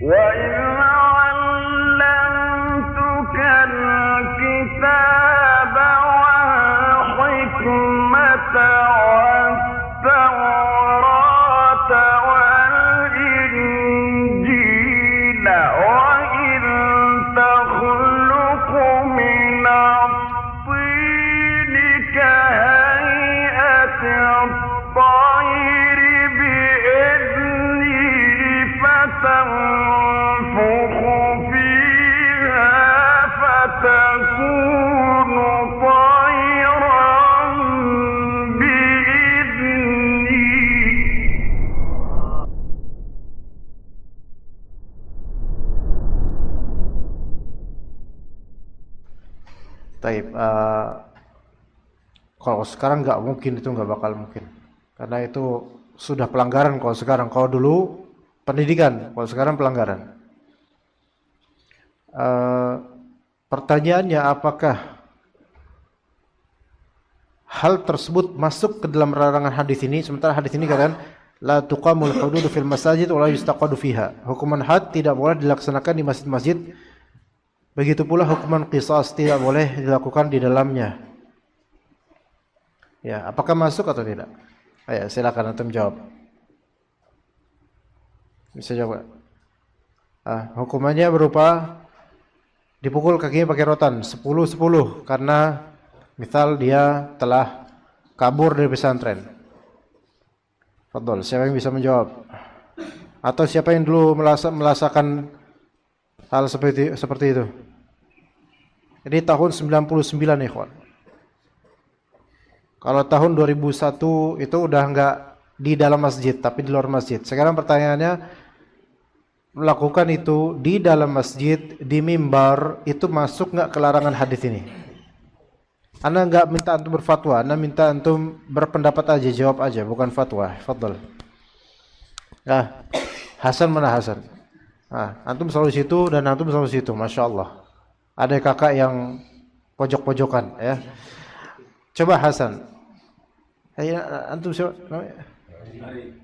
وَإِذْ عَلَّمْتُكَ الْكِتَابَ وَالْحِكْمَةَ وَالتَّوْرَاةَ وَالْإِنْجِيلَ وَإِذْ تَخْلُقُ مِنَ الطِّينِ كَهَيْئَةِ الطَّيْرِ بِإِذْنِي فَتَنفُخُ فِيهَا فَتَكُونُ طَيْرًا بِإِذْنِي. Taib, kalau sekarang nggak mungkin, itu nggak bakal mungkin, karena itu sudah pelanggaran. Kalau sekarang, kalau dulu pendidikan, kalau sekarang pelanggaran. Pertanyaannya, apakah hal tersebut masuk ke dalam larangan hadis ini? Sementara hadis ini katakan la tuqamul hududu fil masajid wa la yustaqadu fiha. Hukuman had tidak boleh dilaksanakan di masjid-masjid. Begitu pula hukuman qisas tidak boleh dilakukan di dalamnya. Ya, apakah masuk atau tidak? Ayo, silakan antum jawab. Bisa jawab. Hukumannya berupa dipukul kakinya pakai rotan 10-10 karena misal dia telah kabur dari pesantren. Fadhol, siapa yang bisa menjawab? Atau siapa yang dulu merasakan hal seperti itu? Jadi tahun 99 ikhwan. Kalau tahun 2001 itu udah enggak di dalam masjid tapi di luar masjid. Sekarang pertanyaannya, melakukan itu di dalam masjid, di mimbar, itu masuk enggak ke larangan hadis ini? Anda enggak minta antum berfatwa, Anda minta antum berpendapat aja, jawab aja, bukan fatwa. Fadhol. Hasan mana Hasan? Antum selalu situ dan antum selalu situ, masya Allah. Ada kakak yang pojok-pojokan, ya. Coba Hasan. Antum siapa?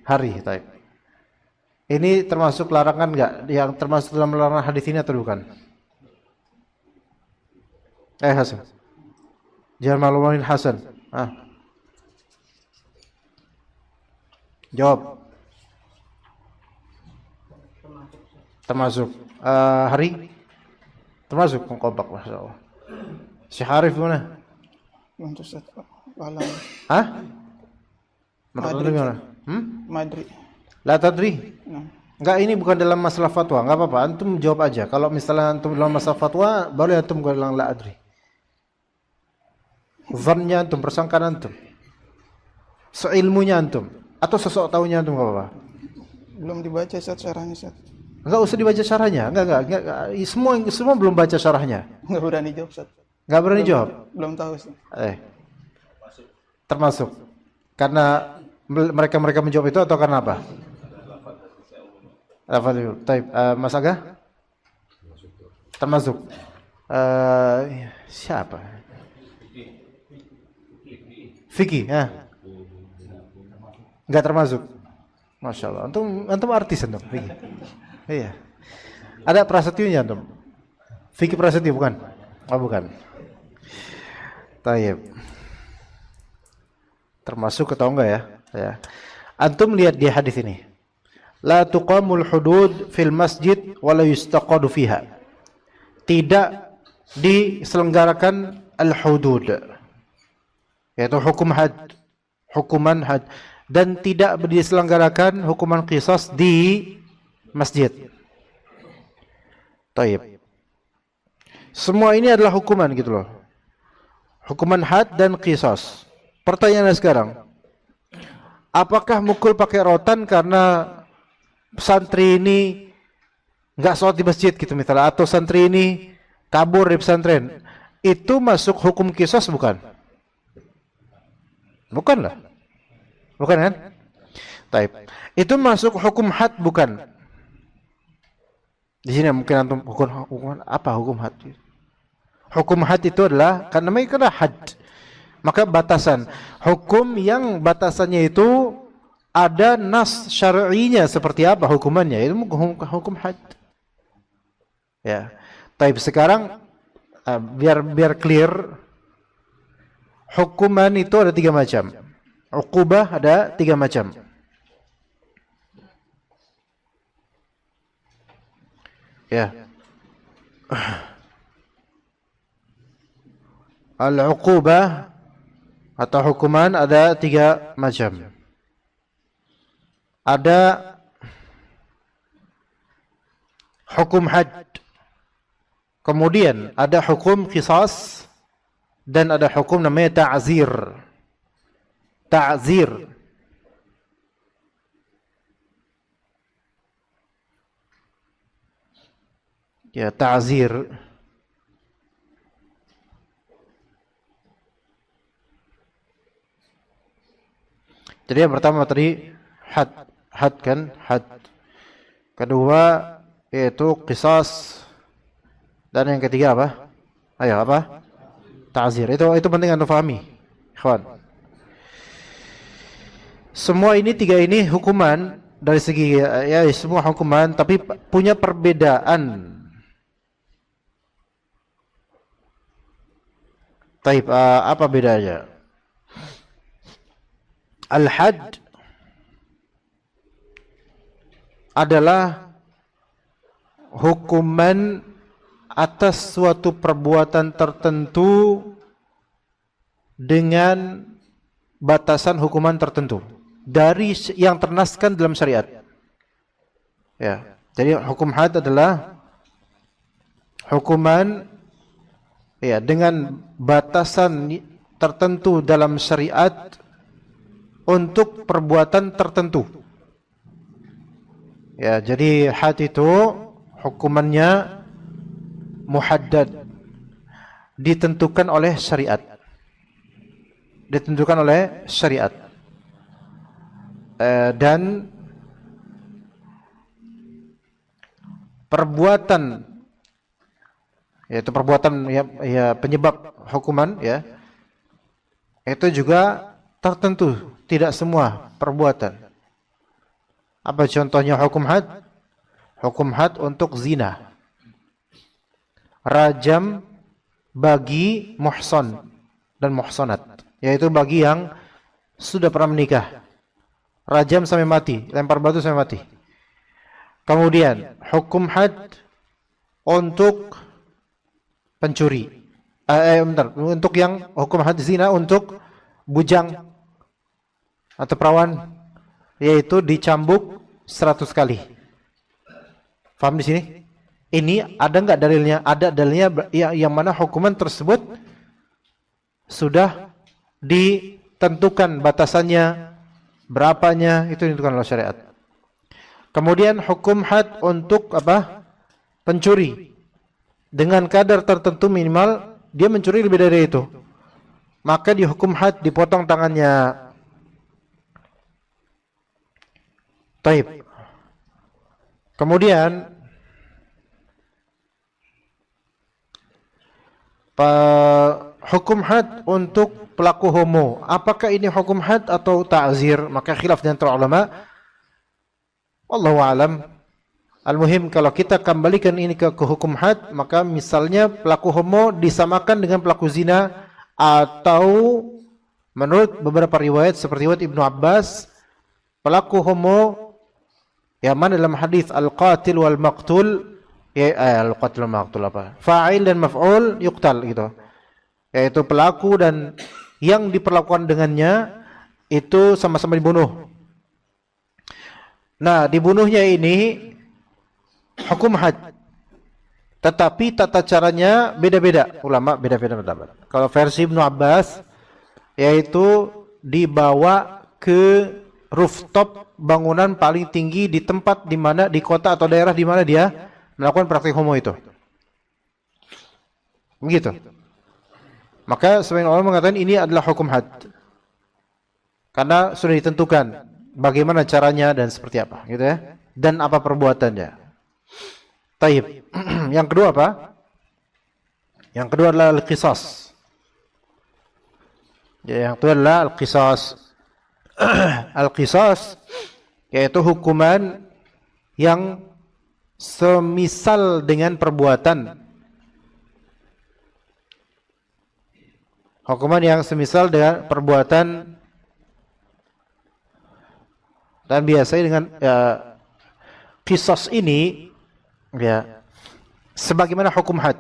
Hari. Taib. Ini termasuk larangan enggak? Yang termasuk dalam larangan hadis ini atau bukan? Hasan. Jangan malu-maluin Hasan. Jawab. Termasuk. Hari? Termasuk kompak, masya Allah. Syekh Arif mana? Ustaz, alam. Menurut gimana? Madri. La tadri? Nah. Enggak, ini bukan dalam masalah fatwa. Enggak apa-apa, antum jawab aja. Kalau misalnya antum dalam masalah fatwa, boleh antum bilang la adri. Zannya antum, persangkaan antum. Seilmunya antum atau sosok tahunya antum, enggak apa-apa. Belum dibaca Ustaz syarahnya Ustaz. Enggak usah dibaca syarahnya. Enggak. Semua belum baca syarahnya. Enggak berani jawab Ustaz. Enggak berani jawab. Belum tahu Ustaz. Termasuk. Karena mereka menjawab itu atau karena apa? Taib. Mas Aga? Termasuk. Siapa? Vicky, enggak termasuk. Masya Allah. Antum artis antum, Vicky. Iya. Ada Prasetyonya antum. Vicky Prasetyo bukan? Oh, bukan. Taib. Termasuk atau enggak ya? Ya. Antum lihat di hadis ini. La tuqamul hudud fil masjid wa la yustaqadu fiha. Tidak diselenggarakan al-hudud. Yaitu hukuman had, dan tidak diselenggarakan hukuman qisas di masjid. Taib. Semua ini adalah hukuman gitu loh. Hukuman had dan qisas. Pertanyaannya sekarang, apakah mukul pakai rotan karena santri ini enggak sholat di masjid gitu misalnya, atau santri ini kabur dari pesantren, itu masuk hukum qisas bukan? Bukan lah. Bukan kan? Taib. Itu masuk hukum had bukan? Di sini mungkin antum hukum apa hukum had? Hukum had itu adalah karena mereka ada had. Maka batasan hukum yang batasannya itu ada nas syar'inya seperti apa hukumannya, itu hukum had. Ya. Tapi sekarang biar clear, hukuman itu ada 3 macam. Uqubah ada 3 macam. Ya. Al-uqubah atau hukuman ada 3 macam. Ada hukum had, kemudian ada hukum qisas, dan ada hukum namanya ta'zir. Ta'zir. Ya, ta'zir. Jadi yang pertama tadi had kan, had. Kedua yaitu qisas, dan yang ketiga apa? Ayo apa? Ta'zir. Itu penting Anda pahami, ikhwan. Semua ini 3 ini hukuman dari segi ya semua hukuman, tapi punya perbedaan. Taib, apa bedanya? Al-had adalah hukuman atas suatu perbuatan tertentu dengan batasan hukuman tertentu dari yang ternaskan dalam syariat. Ya, jadi hukum had adalah hukuman ya dengan batasan tertentu dalam syariat untuk perbuatan tertentu. Ya, jadi had itu hukumannya muhaddad, ditentukan oleh syariat. Ditentukan oleh syariat. Dan perbuatan, yaitu perbuatan ya penyebab hukuman ya, itu juga tertentu, tidak semua perbuatan. Apa contohnya hukum had? Hukum had untuk zina. Rajam bagi muhsan dan muhsanat, yaitu bagi yang sudah pernah menikah. Rajam sampai mati, lempar batu sampai mati. Kemudian hukum had untuk pencuri. Untuk yang hukum had zina untuk bujang atau perawan, yaitu dicambuk 100 kali. Paham di sini? Ini ada enggak dalilnya? Ada dalilnya yang mana hukuman tersebut sudah ditentukan batasannya, berapanya, itu ditentukan oleh syariat. Kemudian hukum had untuk apa? Pencuri. Dengan kadar tertentu minimal dia mencuri lebih dari itu, maka dihukum had, dipotong tangannya. Taib. Kemudian hukum had untuk pelaku homo. Apakah ini hukum had atau ta'zir? Maka khilaf di antara ulama. Wallahu a'lam. Al-muhim kalau kita kembalikan ini ke hukum had, maka misalnya pelaku homo disamakan dengan pelaku zina, atau menurut beberapa riwayat seperti riwayat Ibnu Abbas, pelaku homo yang mana dalam hadis al-qatil wal maqtul, al-qatil wal maqtul apa? Fa'il dan maf'ul yuqtal gitu. Yaitu pelaku dan yang diperlakukan dengannya itu sama-sama dibunuh. Nah, dibunuhnya ini hukum had. Tetapi tata caranya beda-beda. Ulama beda-beda pendapat. Kalau versi Ibnu Abbas yaitu dibawa ke rooftop bangunan paling tinggi di tempat di mana, di kota atau daerah di mana dia melakukan praktik homo itu. Begitu. Maka sebagian orang mengatakan ini adalah hukum had. Karena sudah ditentukan bagaimana caranya dan seperti apa, gitu ya. Dan apa perbuatannya. Taib. Yang kedua apa? Yang kedua adalah al-qisas. Yang kedua adalah al-qisas. Al-qisas yaitu hukuman yang semisal dengan perbuatan. Hukuman yang semisal dengan perbuatan, dan biasanya dengan qisas ini ya sebagaimana hukum had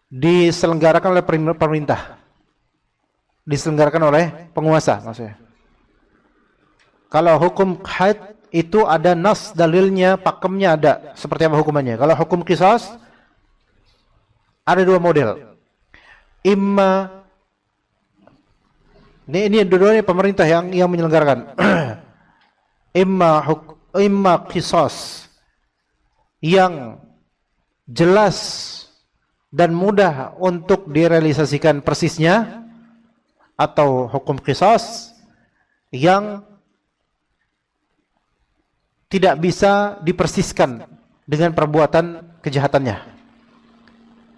diselenggarakan oleh pemerintah, diselenggarakan oleh penguasa maksudnya. Kalau hukum had itu ada nas dalilnya, pakemnya ada, seperti apa hukumannya. Kalau hukum qisas ada dua model. Imma ini dua-duanya pemerintah yang menyelenggarakan. Imma qisas yang jelas dan mudah untuk direalisasikan persisnya, atau hukum qisas yang tidak bisa dipersiskan dengan perbuatan kejahatannya.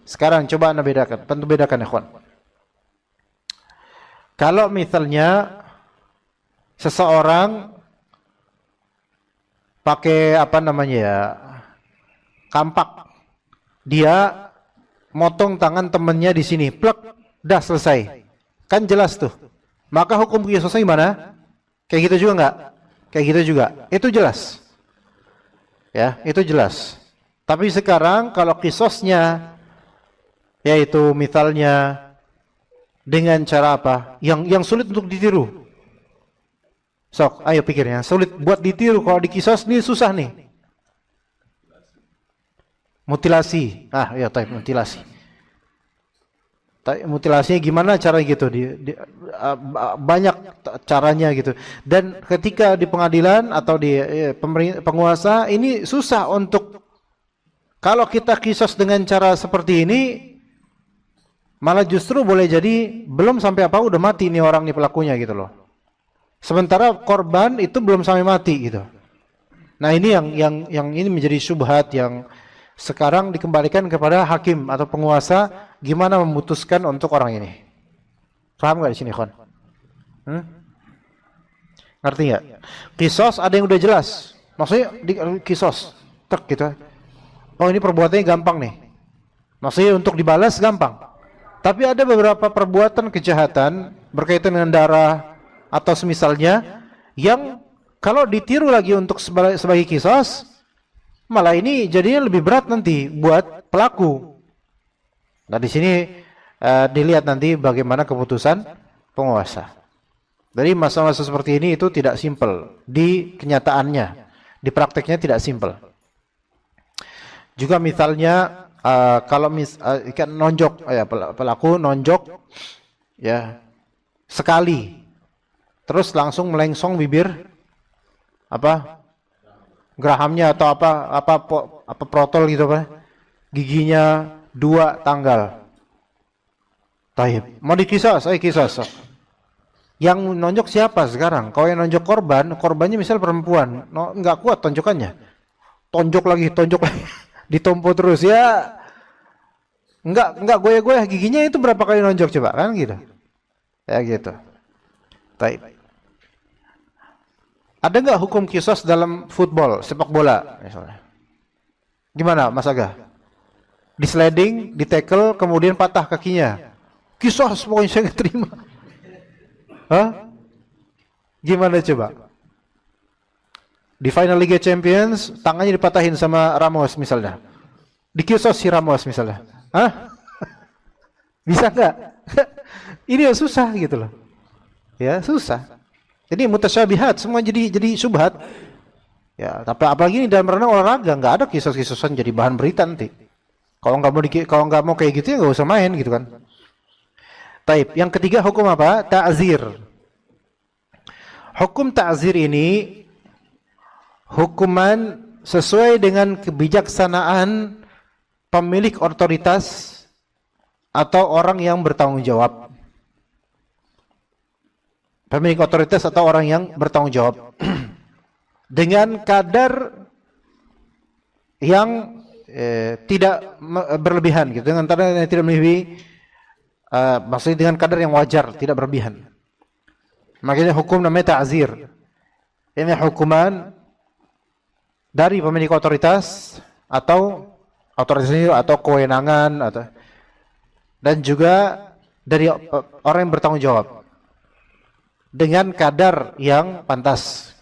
Sekarang coba Anda bedakan, tentu bedakan ya kawan. Kalau misalnya seseorang pakai apa namanya ya, kampak, dia motong tangan temannya di sini, plek, dah selesai, kan jelas tuh. Maka hukum qisasnya gimana? Kayak gitu juga enggak? Kayak gitu juga, itu jelas. Ya, itu jelas. Tapi sekarang kalau qisasnya yaitu misalnya dengan cara apa? Yang sulit untuk ditiru. Sok, ayo pikirnya. Sulit buat ditiru. Kalau di qisas ini susah nih. Mutilasi. Ya, mutilasi. Mutilasinya gimana cara gitu? Banyak caranya gitu. Dan ketika di pengadilan atau di penguasa ini susah untuk, kalau kita qisas dengan cara seperti ini, malah justru boleh jadi belum sampai apa udah mati nih orang nih pelakunya gitu loh. Sementara korban itu belum sampai mati gitu. Nah ini yang ini menjadi syubhat yang sekarang dikembalikan kepada hakim atau penguasa gimana memutuskan untuk orang ini. Paham nggak di sini, Khon? Ngerti nggak? Qisas ada yang udah jelas. Maksudnya di qisas tek gitu. Oh ini perbuatannya gampang nih. Maksudnya untuk dibalas gampang. Tapi ada beberapa perbuatan kejahatan berkaitan dengan darah atau semisalnya yang kalau ditiru lagi untuk sebagai qisas, malah ini jadinya lebih berat nanti buat pelaku. Nah di sini dilihat nanti bagaimana keputusan penguasa. Jadi masalah-masalah seperti ini itu tidak simpel di kenyataannya, di prakteknya tidak simpel. Juga misalnya kalau ikan nonjok, pelaku nonjok ya sekali, terus langsung melengsong bibir apa gerahamnya atau apa protol gitu apa giginya 2 tanggal. Taib. Mau dikisas, kisas. Yang nonjok siapa sekarang? Kalau yang nonjok korbannya misal perempuan, nggak kuat tonjokannya, tonjok lagi, ditompo terus ya, nggak goyah-goyah giginya, itu berapa kali nonjok coba kan gitu ya gitu. Taib. Ada nggak hukum qisas dalam football, sepak bola misalnya? Gimana Mas Aga? Di sliding, di tackle, kemudian patah kakinya, qisas pokoknya saya nggak terima. Hah? Gimana coba? Di final Liga Champions, tangannya dipatahin sama Ramos misalnya. Dikisos si Ramos misalnya. Hah? Bisa nggak? Ini yang susah gitu loh. Ya, susah. Jadi mutasyabihat, semua jadi syubhat. Ya, tapi apalagi ini dalam ranah olahraga, nggak ada kisah-kisahan jadi bahan berita nanti. Kalau nggak mau kayak gitu ya nggak usah main gitu kan. Taib. Yang ketiga hukum apa? Ta'zir. Hukum ta'zir ini hukuman sesuai dengan kebijaksanaan pemilik otoritas atau orang yang bertanggung jawab. Pemilik otoritas atau orang yang bertanggung jawab dengan kadar yang tidak berlebihan gitu, dengan kadar yang tidak melebihi, maksudnya dengan kadar yang wajar, tidak berlebihan. Makanya hukum namanya ta'zir. Ini hukuman dari pemilik otoritas atau atau kewenangan dan juga dari orang yang bertanggung jawab dengan kadar yang pantas.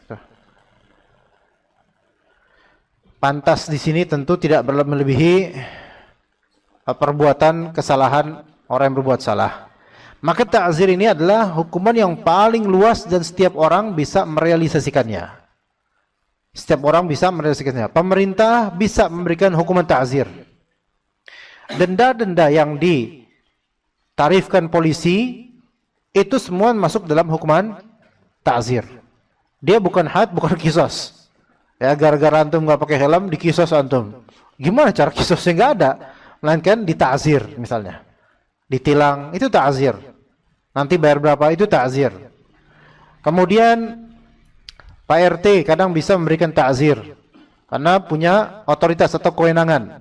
Pantas di sini tentu tidak melebihi perbuatan kesalahan orang yang berbuat salah. Maka ta'zir ini adalah hukuman yang paling luas dan setiap orang bisa merealisasikannya. Setiap orang bisa merealisasikannya. Pemerintah bisa memberikan hukuman ta'zir. Denda-denda yang ditarifkan polisi itu semua masuk dalam hukuman ta'zir. Dia bukan had, bukan kisos. Ya, gara-gara antum nggak pakai helm dikisos antum. Gimana cara kisosnya? Nggak ada. Melainkan dita'zir misalnya. Ditilang, itu ta'zir. Nanti bayar berapa, itu ta'zir. Kemudian Pak RT kadang bisa memberikan ta'zir karena punya otoritas atau kewenangan.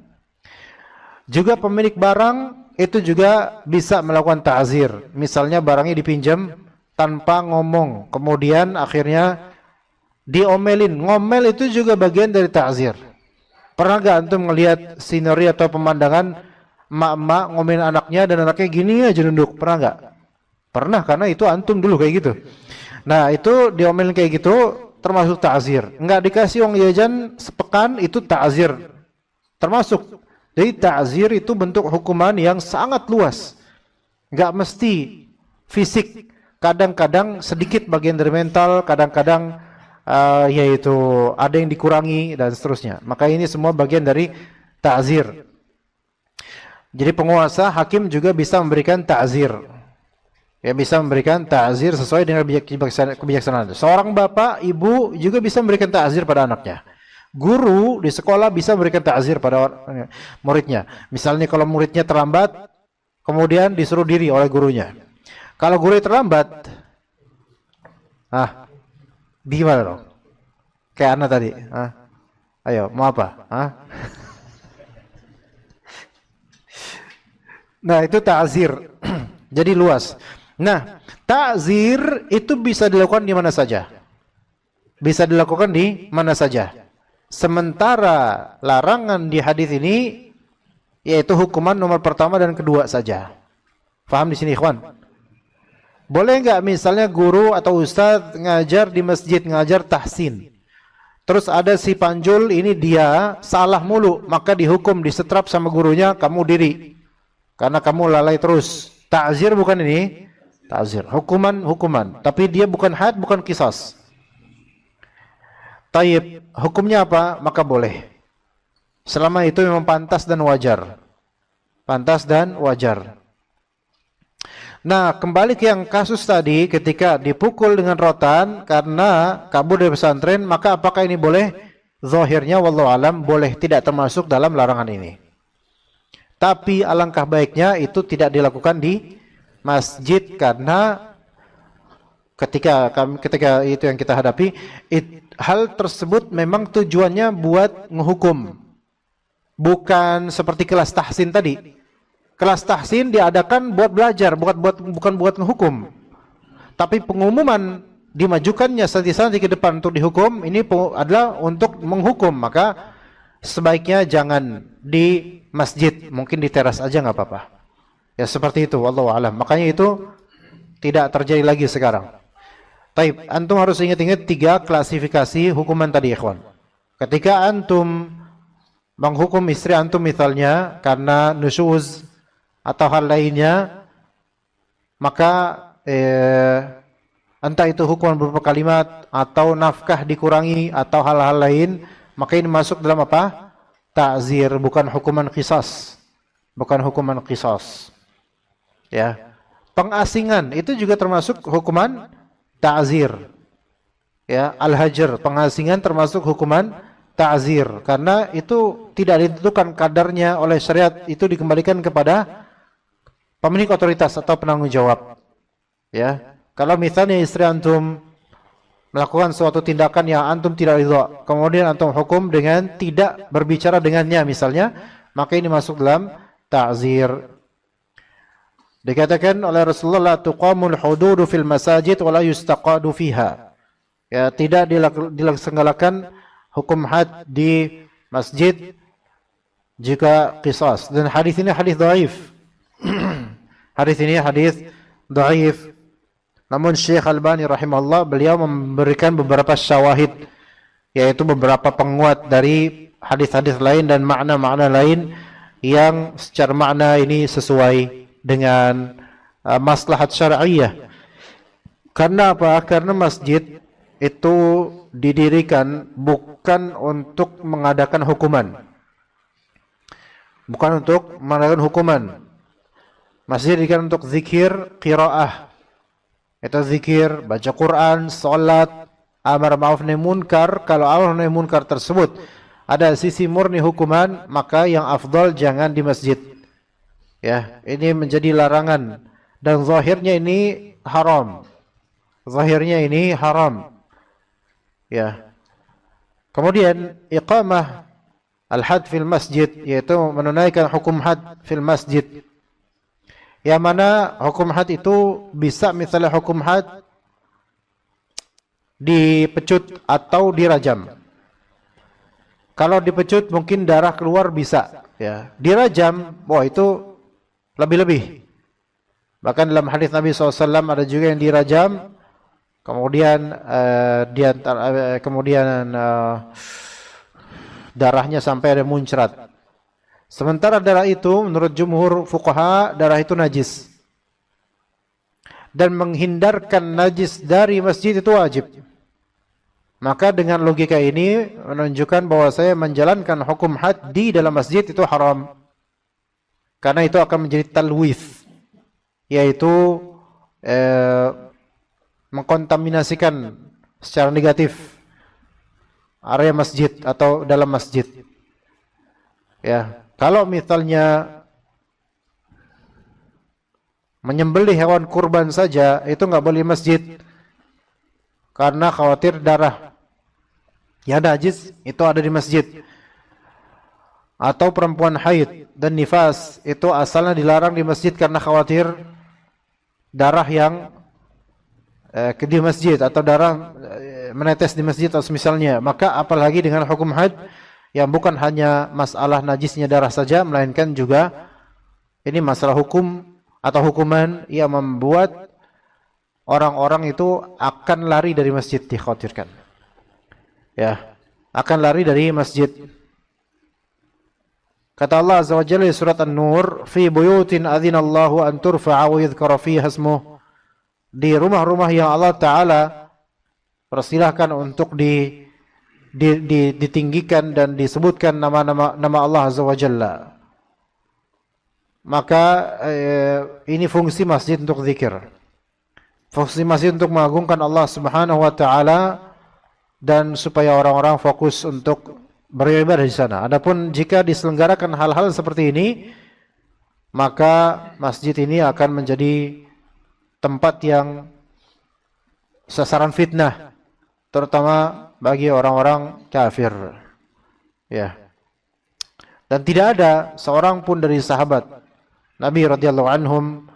Juga pemilik barang itu juga bisa melakukan ta'zir. Misalnya barangnya dipinjam tanpa ngomong, kemudian akhirnya diomelin. Ngomel itu juga bagian dari ta'zir. Pernah gak antum ngelihat sineri atau pemandangan emak-emak ngomelin anaknya dan anaknya gini aja nunduk? Pernah gak? Pernah, karena itu antum dulu kayak gitu. Nah, itu diomelin kayak gitu termasuk ta'zir. Enggak dikasih uang jajan sepekan, itu ta'zir termasuk. Jadi ta'zir itu bentuk hukuman yang sangat luas. Enggak mesti fisik. Kadang-kadang sedikit bagian dari mental, kadang-kadang yaitu ada yang dikurangi dan seterusnya. Maka ini semua bagian dari ta'zir. Jadi penguasa, hakim juga bisa memberikan ta'zir. Ya, bisa memberikan ta'zir sesuai dengan kebijaksanaan. Seorang bapak, ibu juga bisa memberikan ta'zir pada anaknya. Guru di sekolah bisa memberikan ta'zir pada muridnya. Misalnya kalau muridnya terlambat, kemudian disuruh diri oleh gurunya. Kalau guru terlambat, gimana dong? Kayak anak tadi. Ayo, mau apa? Nah, itu ta'zir. Jadi luas. Nah, ta'zir itu bisa dilakukan di mana saja. Bisa dilakukan di mana saja. Sementara larangan di hadis ini yaitu hukuman nomor pertama dan kedua saja. Faham di sini, ikhwan? Boleh enggak misalnya guru atau ustadz ngajar di masjid, ngajar tahsin. Terus ada si panjul ini dia salah mulu, maka dihukum, disetrap sama gurunya, kamu diri. Karena kamu lalai terus. Ta'zir bukan ini? Ta'zir, hukuman. Tapi dia bukan had, bukan qisas. Taib, hukumnya apa? Maka boleh. Selama itu memang pantas dan wajar. Pantas dan wajar. Nah, kembali ke yang kasus tadi, ketika dipukul dengan rotan karena kabur dari pesantren, maka apakah ini boleh? Zahirnya wallahu alam boleh, tidak termasuk dalam larangan ini. Tapi alangkah baiknya itu tidak dilakukan di masjid, karena ketika itu yang kita hadapi, hal tersebut memang tujuannya buat ngehukum, bukan seperti kelas tahsin tadi. Kelas tahsin diadakan buat belajar, bukan buat ngehukum. Tapi pengumuman dimajukannya santi-santi ke depan untuk dihukum, ini adalah untuk menghukum. Maka sebaiknya jangan di masjid, mungkin di teras aja nggak apa-apa. Ya seperti itu, wallahu a'lam. Makanya itu tidak terjadi lagi sekarang. Taib, antum harus ingat-ingat 3 klasifikasi hukuman tadi, ikhwan. Ketika antum menghukum istri antum misalnya karena nusyuz atau hal lainnya, maka entah itu hukuman berupa kalimat atau nafkah dikurangi atau hal-hal lain, maka ini masuk dalam apa? Ta'zir, bukan hukuman qisas. Bukan hukuman qisas. Ya. Pengasingan itu juga termasuk hukuman ta'zir. Ya, al-hajar, pengasingan termasuk hukuman ta'zir, karena itu tidak ditentukan kadarnya oleh syariat, itu dikembalikan kepada pemilik otoritas atau penanggung jawab. Ya, kalau misalnya istri antum melakukan suatu tindakan yang antum tidak ridha, kemudian antum hukum dengan tidak berbicara dengannya misalnya, maka ini masuk dalam ta'zir. Dikatakan oleh Rasulullah, tuqamul hududu fil masajid wa la yustaqadu fiha. Ya, tidak dilaksanakan hukum had di masjid juga qisas. Dan hadis ini hadis dhaif. Hadis ini hadis dhaif. Namun Syekh Albani rahimahullah beliau memberikan beberapa syawahid, yaitu beberapa penguat dari hadis-hadis lain dan makna-makna lain yang secara makna ini sesuai dengan maslahat syar'iyyah. Karena apa? Karena masjid itu didirikan bukan untuk mengadakan hukuman. Bukan untuk mengadakan hukuman. Masjid didirikan untuk zikir, qiraah. Itu zikir, baca Quran, salat, amar ma'ruf nahi munkar. Kalau amar nahi munkar tersebut ada sisi murni hukuman, maka yang afdal jangan di masjid. Ya, ini menjadi larangan dan zahirnya ini haram. Zahirnya ini haram. Ya. Kemudian iqamah al-had fil masjid, yaitu menunaikan hukum had fil masjid. Yang mana hukum had itu bisa misalnya hukum had dipecut atau dirajam. Kalau dipecut mungkin darah keluar bisa, ya. Dirajam, wah itu lebih-lebih. Bahkan dalam hadis Nabi SAW ada juga yang dirajam, kemudian darahnya sampai ada muncrat. Sementara darah itu menurut jumhur fuqaha, darah itu najis. Dan menghindarkan najis dari masjid itu wajib. Maka dengan logika ini menunjukkan bahwa saya menjalankan hukum had di dalam masjid itu haram. Karena itu akan menjadi talwith, yaitu mengkontaminasikan secara negatif area masjid atau dalam masjid. Ya. Kalau misalnya menyembelih hewan kurban saja, itu nggak boleh masjid, karena khawatir darah yang najis itu ada di masjid. Atau perempuan haid dan nifas itu asalnya dilarang di masjid karena khawatir darah yang di masjid atau darah menetes di masjid atau semisalnya. Maka apalagi dengan hukum haid yang bukan hanya masalah najisnya darah saja, melainkan juga ini masalah hukum atau hukuman yang membuat orang-orang itu akan lari dari masjid, dikhawatirkan. Ya, akan lari dari masjid. Kata Allah Azza wa Jalla di surat An-Nur, "Fi buyutin adzinallahu an turfa'a wa yudhkara fiha ismuh." Di rumah-rumah yang Allah Ta'ala persilahkan untuk ditinggikan dan disebutkan nama Allah Azza wa Jalla. Maka ini fungsi masjid untuk zikir. Fungsi masjid untuk mengagungkan Allah Subhanahu wa Ta'ala dan supaya orang-orang fokus untuk beribadah di sana. Adapun jika diselenggarakan hal-hal seperti ini, maka masjid ini akan menjadi tempat yang sasaran fitnah, terutama bagi orang-orang kafir. Ya. Dan tidak ada seorang pun dari sahabat Nabi radhiyallahu anhum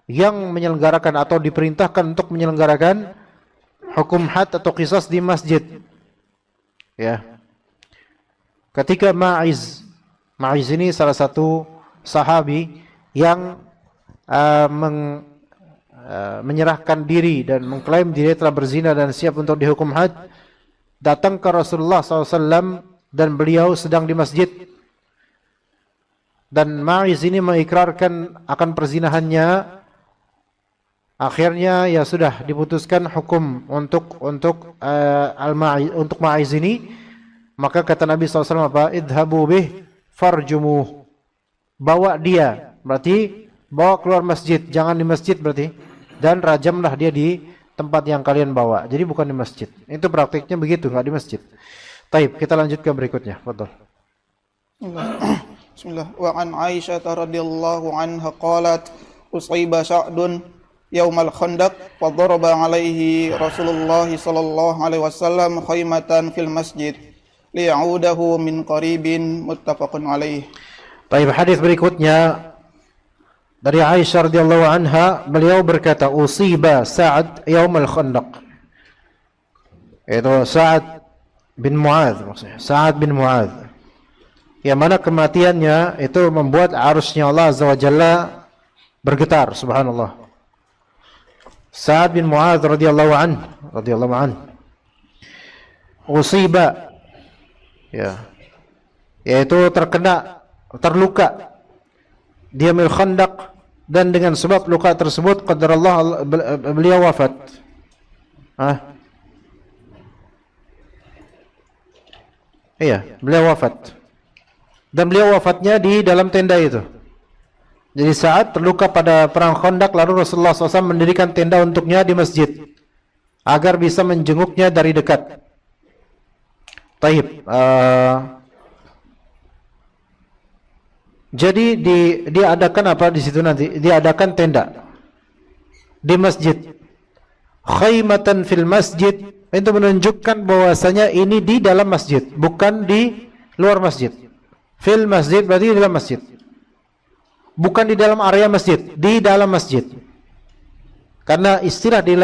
yang menyelenggarakan atau diperintahkan untuk menyelenggarakan hukum had atau qisas di masjid. Ya. Ketika Ma'iz ini salah satu sahabi yang menyerahkan diri dan mengklaim diri telah berzina dan siap untuk dihukum had, datang ke Rasulullah SAW dan beliau sedang di masjid. Dan Ma'iz ini mengikrarkan akan perzinahannya. Akhirnya ya sudah diputuskan hukum untuk Ma'iz ini. Maka kata Nabi SAW apa? Idhabu bih farjumuh. Bawa dia, berarti bawa keluar masjid, jangan di masjid berarti. Dan rajamlah dia di tempat yang kalian bawa. Jadi bukan di masjid. Itu praktiknya begitu, enggak di masjid. Taib, kita lanjut ke berikutnya. Fadhol. Bismillah. Wa an Aisyah radhiyallahu anha qalat usiba Sa'dun yaumal Khandaq wa daraba alaihi Rasulullah sallallahu alaihi wasallam khaymatan fil masjid liya'udahu min qaribin, muttafaqun alaih. Taib, hadis berikutnya dari Aisyah radhiyallahu anha, beliau berkata, usiba Sa'ad yaumal Khandaq. Itu Sa'ad bin Mu'adz maksudnya. Sa'ad bin Mu'adz. Yang mana kematiannya itu membuat arusnya Allah Azza wa Jalla bergetar, subhanallah. Sa'ad bin Mu'adz radhiyallahu an. Usiba, ya, yaitu terluka di Yaumil Khandaq, dan dengan sebab luka tersebut qadarullah beliau wafat. Iya, beliau wafat. Dan beliau wafatnya di dalam tenda itu. Jadi saat terluka pada perang Khandaq, lalu Rasulullah SAW mendirikan tenda untuknya di masjid agar bisa menjenguknya dari dekat. Taib. Jadi diadakan apa di situ nanti? Diadakan tenda di masjid. Khaymatan fil masjid, itu menunjukkan bahwasanya ini di dalam masjid, bukan di luar masjid. Fil masjid berarti di dalam masjid. Bukan di dalam area masjid, di dalam masjid. Karena istilah di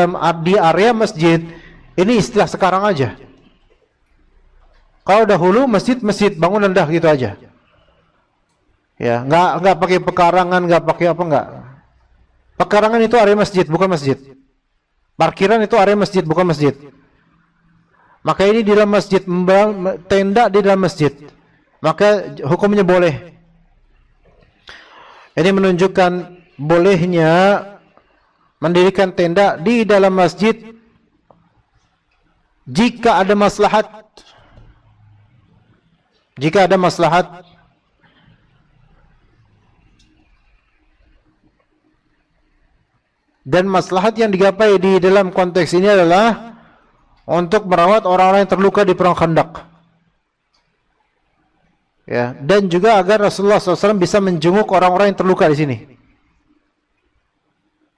area masjid ini istilah sekarang aja. Kalau dahulu masjid bangunan dah gitu aja. Ya, enggak pakai pekarangan, enggak pakai apa enggak. Pekarangan itu area masjid, bukan masjid. Parkiran itu area masjid, bukan masjid. Maka ini di dalam masjid, tenda di dalam masjid, maka hukumnya boleh. Ini menunjukkan bolehnya mendirikan tenda di dalam masjid jika ada maslahat. Jika ada maslahat. Dan maslahat yang digapai di dalam konteks ini adalah untuk merawat orang-orang yang terluka di perang Khandaq. Ya, dan juga agar Rasulullah SAW bisa menjenguk orang-orang yang terluka di sini.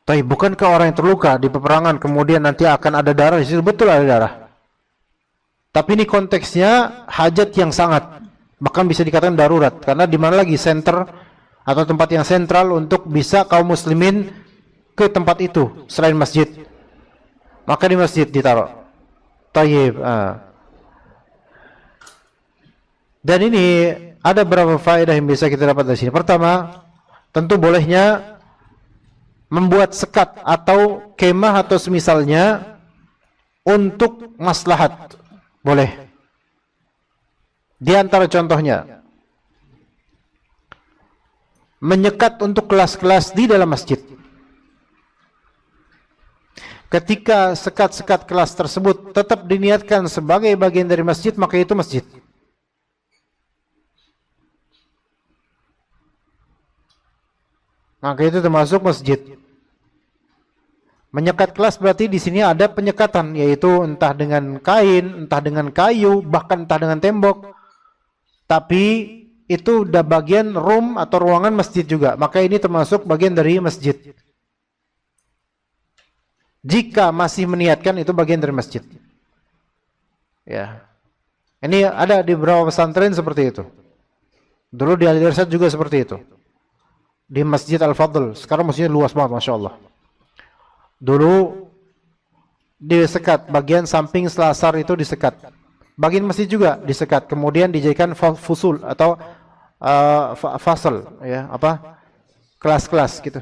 Tapi bukankah orang yang terluka di peperangan kemudian nanti akan ada darah di situ? Betul ada darah. Tapi ini konteksnya hajat yang sangat, bahkan bisa dikatakan darurat, karena di mana lagi center atau tempat yang sentral untuk bisa kaum muslimin ke tempat itu selain masjid. Maka di masjid ditaruh. Tayyib. Dan ini ada beberapa faedah yang bisa kita dapat dari sini. Pertama, tentu bolehnya membuat sekat atau kemah atau semisalnya untuk maslahat. Boleh. Di antara contohnya, menyekat untuk kelas-kelas di dalam masjid. Ketika sekat-sekat kelas tersebut tetap diniatkan sebagai bagian dari masjid, maka itu masjid. Maka itu termasuk masjid. Menyekat kelas berarti di sini ada penyekatan, yaitu entah dengan kain, entah dengan kayu, bahkan entah dengan tembok. Tapi itu udah bagian room atau ruangan masjid juga. Maka ini termasuk bagian dari masjid. Jika masih meniatkan itu bagian dari masjid. Ya. Ini ada di beberapa pesantren seperti itu. Dulu di Al-Irsyad juga seperti itu. Di Masjid Al-Fadl. Sekarang masjidnya luas banget, Masya Allah. Dulu disekat, bagian samping selasar itu disekat. Bagian masjid juga disekat. Kemudian dijadikan fusul atau fasal, ya, apa? Kelas-kelas gitu.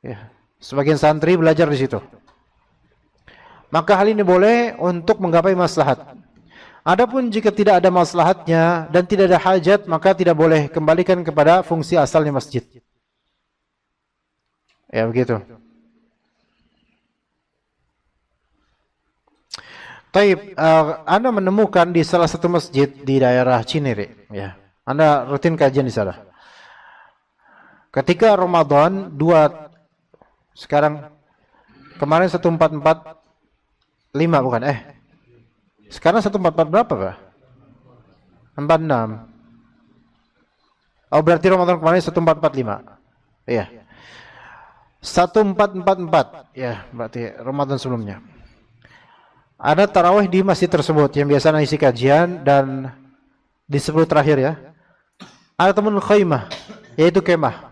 Ya. Sebagian santri belajar di situ. Maka hal ini boleh untuk menggapai maslahat. Adapun jika tidak ada maslahatnya dan tidak ada hajat, maka tidak boleh, kembalikan kepada fungsi asalnya masjid. Ya begitu. Taib, Anda menemukan di salah satu masjid di daerah Cinere, ya. Anda rutin kajian di sana. Ketika Ramadan sekarang kemarin 1445 bukan? Sekarang 1444 berapa, Pak? 46. Oh, berarti Ramadan kemarin 1445. Iya. 1444. Ya, berarti Ramadan sebelumnya. Ada tarawih di masjid tersebut yang biasa isi kajian, dan di 10 terakhir ya. Ada teman khaymah, yaitu kemah.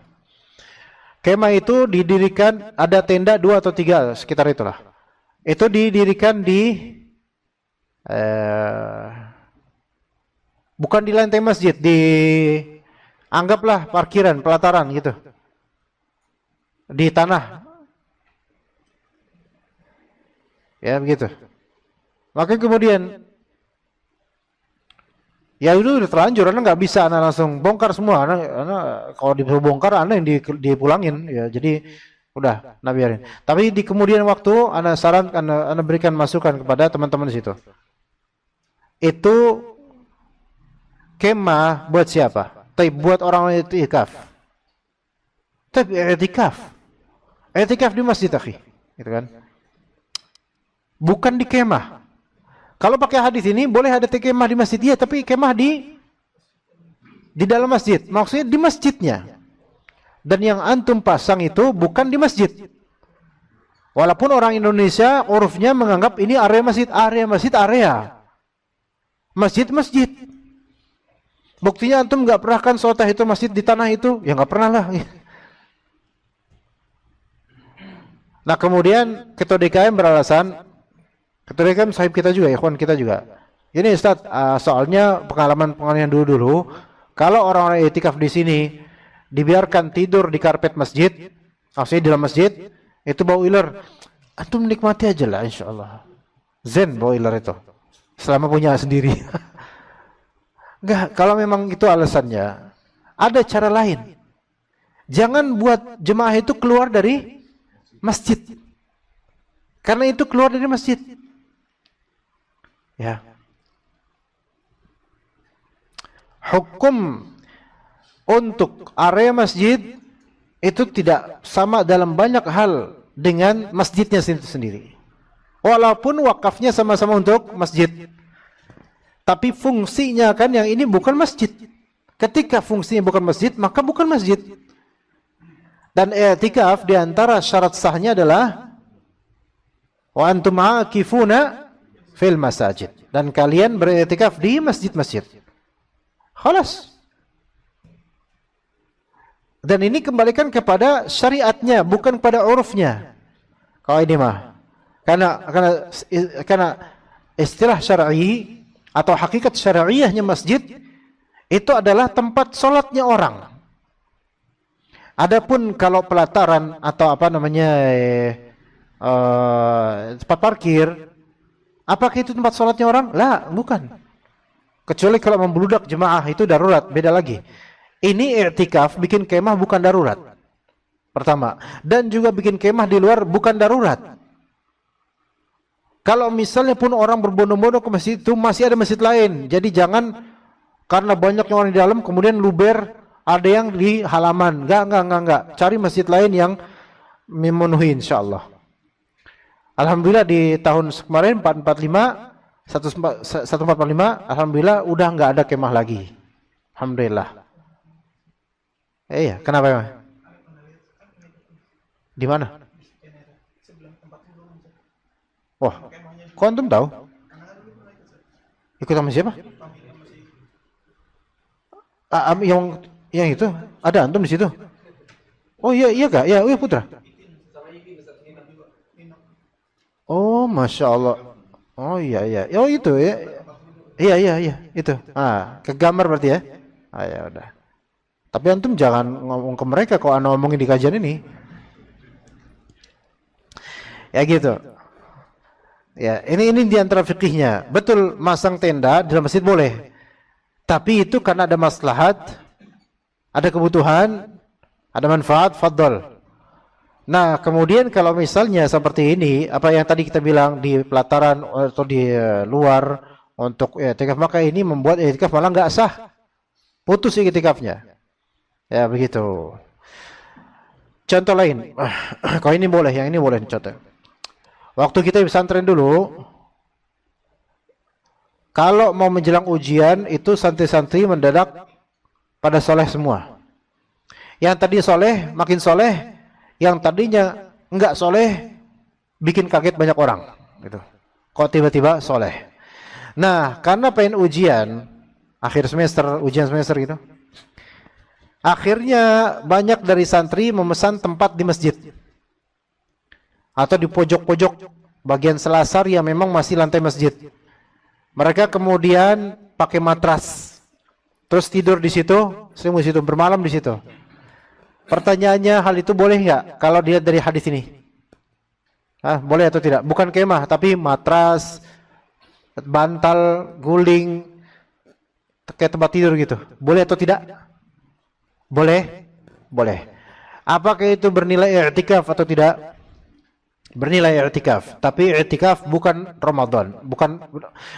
Kemah itu didirikan, ada tenda 2 atau 3 sekitar itulah. Itu didirikan di eh, bukan di lantai masjid, di anggaplah parkiran, pelataran gitu, di tanah, ya begitu. Maka kemudian ya itu udah terlanjur, anak nggak bisa anak langsung bongkar semua, anak kalau disuruh bongkar anak yang dipulangin, ya jadi udah, nah biarin. Tapi di kemudian waktu anak saran, anak berikan masukan kepada teman-teman di situ. Itu kemah buat siapa? Tapi buat orang i'tikaf. Tapi i'tikaf di masjid, akhi, gitu kan? Bukan di kemah. Kalau pakai hadis ini boleh ada kemah di masjid, ya, tapi kemah di dalam masjid. Maksudnya di masjidnya. Dan yang antum pasang itu bukan di masjid. Walaupun orang Indonesia urufnya menganggap ini area masjid, masjid. Buktinya antum nggak pernah kan sholat itu masjid di tanah itu, ya nggak pernah lah. Nah kemudian ketua DKM beralasan, ketua DKM sahib kita juga, ikhwan kita juga. Ini Ustaz, soalnya pengalaman dulu, kalau orang-orang i'tikaf di sini dibiarkan tidur di karpet masjid, maksudnya di dalam masjid, itu bau iler. Antum nikmati aja lah, insya Allah. Zen bau iler itu, selama punya sendiri. Enggak, kalau memang itu alasannya, ada cara lain. Jangan buat jemaah itu keluar dari masjid. Karena itu keluar dari masjid. Ya. Hukum untuk area masjid itu tidak sama dalam banyak hal dengan masjidnya sendiri. Walaupun wakafnya sama-sama untuk masjid. Tapi fungsinya kan yang ini bukan masjid. Ketika fungsinya bukan masjid, maka bukan masjid. Dan i'tikaf di antara syarat sahnya adalah wa antum aakifuna fil masajid. Dan kalian beriktikaf di masjid-masjid. Khalas. Dan ini kembalikan kepada syariatnya, bukan pada urufnya. Kalau ini mah. Karena istilah syar'i atau hakikat syariahnya masjid itu adalah tempat sholatnya orang. Adapun kalau pelataran atau apa namanya tempat parkir, apakah itu tempat sholatnya orang? Lah, bukan. Kecuali kalau membludak jemaah itu darurat, beda lagi. Ini i'tikaf bikin kemah bukan darurat. Pertama, dan juga bikin kemah di luar bukan darurat. Kalau misalnya pun orang berbondong-bondong ke masjid itu masih ada masjid lain. Jadi jangan karena banyaknya orang di dalam kemudian luber ada yang di halaman. Enggak. Cari masjid lain yang memenuhi insyaallah. Alhamdulillah di tahun kemarin 1445 alhamdulillah udah enggak ada kemah lagi. Alhamdulillah. Iya, kenapa ya? Di mana? Wah, kok antum tahu? Ikut sama siapa? Yang itu ada antum di situ? Oh iya kak, iya Putra. Oh masya Allah. Oh iya, oh itu ya. Iya itu. Ke gambar berarti ya? Ya udah. Tapi antum jangan ngomong ke mereka kalau ana ngomongin di kajian ini. Ya gitu. Ya, ini di antara fikihnya. Betul, masang tenda di dalam masjid boleh. Tapi itu karena ada maslahat, ada kebutuhan, ada manfaat, fadl. Nah, kemudian kalau misalnya seperti ini, apa yang tadi kita bilang di pelataran atau di luar untuk i'tikaf, maka ini membuat i'tikaf malah enggak sah. Putus i'tikafnya. Ya, begitu. Contoh lain. Kalau ini boleh, yang ini boleh contoh. Waktu kita di pesantren dulu, kalau mau menjelang ujian itu santri-santri mendadak pada soleh semua. Yang tadi soleh makin soleh, yang tadinya enggak soleh bikin kaget banyak orang. Gitu. Kok tiba-tiba soleh. Nah, karena pengen ujian akhir semester, ujian semester gitu, akhirnya banyak dari santri memesan tempat di masjid. Atau di pojok-pojok bagian selasar yang memang masih lantai masjid. Mereka kemudian pakai matras, terus tidur di situ, sering di situ, bermalam di situ. Pertanyaannya, hal itu boleh nggak kalau dilihat dari hadis ini? Boleh atau tidak? Bukan kemah, tapi matras, bantal, guling, kayak tempat tidur gitu. Boleh atau tidak? Boleh? Boleh. Apakah itu bernilai i'tikaf atau tidak? Bernilai i'tikaf. Tapi i'tikaf bukan Ramadan. Bukan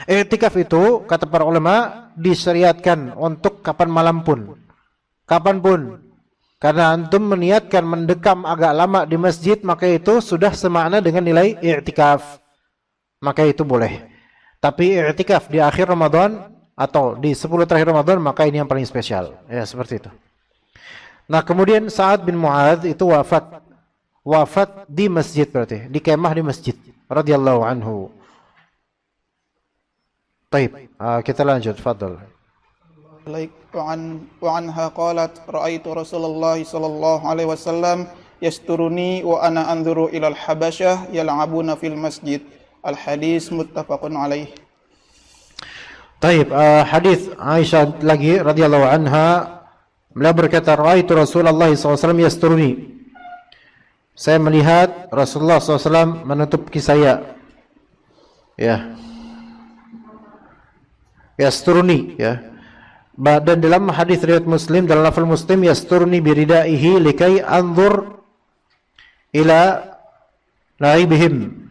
i'tikaf itu, kata para ulama, disyariatkan untuk kapan malam pun. Kapanpun. Karena antum meniatkan mendekam agak lama di masjid, maka itu sudah semakna dengan nilai i'tikaf. Maka itu boleh. Tapi i'tikaf di akhir Ramadan atau di 10 terakhir Ramadan, maka ini yang paling spesial. Ya, seperti itu. Nah, kemudian Sa'ad bin Mu'adz itu wafat di masjid, berarti di kemah di masjid radhiyallahu anhu. Baik, kita lanjut, fadhal. Wa anha qalat ra'aitu Rasulullah sallallahu alaihi wasallam yasturuni wa ana anzuru ila al-habasyah yal'abuna fil masjid. Al-hadis muttafaqun alaih. Baik, hadis Aisyah lagi radhiyallahu anha, beliau berkata, ra'aitu Rasulullah SAW yasturuni. Saya melihat Rasulullah SAW menutupi saya. Ya. Yasturuni, ya. Dan dalam hadis riwayat Muslim, dalam lafal Muslim, yasturuni biridaihi likai anzur ila laibihim.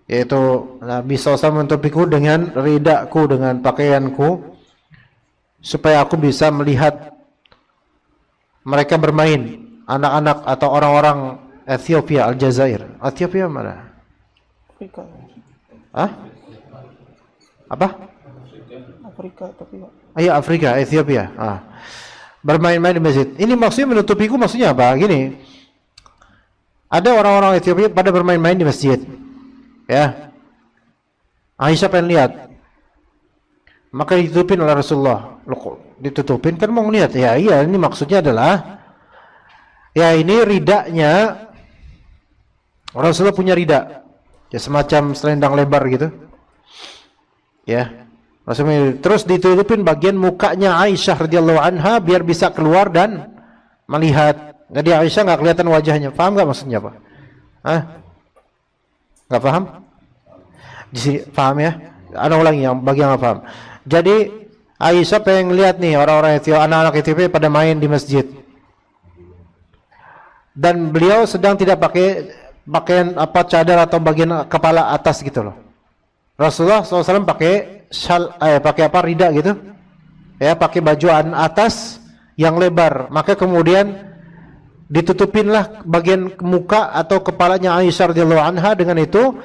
Yaitu Nabi SAW menutupiku dengan ridaku, dengan pakaianku, supaya aku bisa melihat mereka bermain, anak-anak atau orang-orang Ethiopia, Aljazair. Ethiopia mana? Afrika. Apa? Afrika, tapi Iya, Afrika, Ethiopia. Bermain-main di masjid. Ini maksudnya menutupiku, maksudnya apa? Gini. Ada orang-orang Ethiopia pada bermain-main di masjid. Ya. Aisyah pengen lihat. Maka ditutupin oleh Rasulullah. Loh, ditutupin kan mau ngeliat. Ya, iya, ini maksudnya adalah, ya, ini ridaknya, Rasulullah punya ridak, ya, semacam selendang lebar gitu. Ya. Rasulullah terus ditutupin bagian mukanya Aisyah radhiyallahu anha biar bisa keluar dan melihat. Jadi Aisyah nggak kelihatan wajahnya. Paham nggak maksudnya apa? Nggak paham? Di sini paham ya? Ada ulangi yang bagi yang nggak paham. Jadi Aisyah pengen lihat nih orang-orang Ethiopia, anak-anak Ethiopia pada main di masjid. Dan beliau sedang tidak pakai pakaian apa, cadar atau bagian kepala atas gitu loh. Rasulullah SAW pakai pakai apa, rida gitu, ya, pakai baju atas yang lebar. Maka kemudian ditutupinlah bagian muka atau kepalanya Aisyah radhiyallahu anha. Dengan itu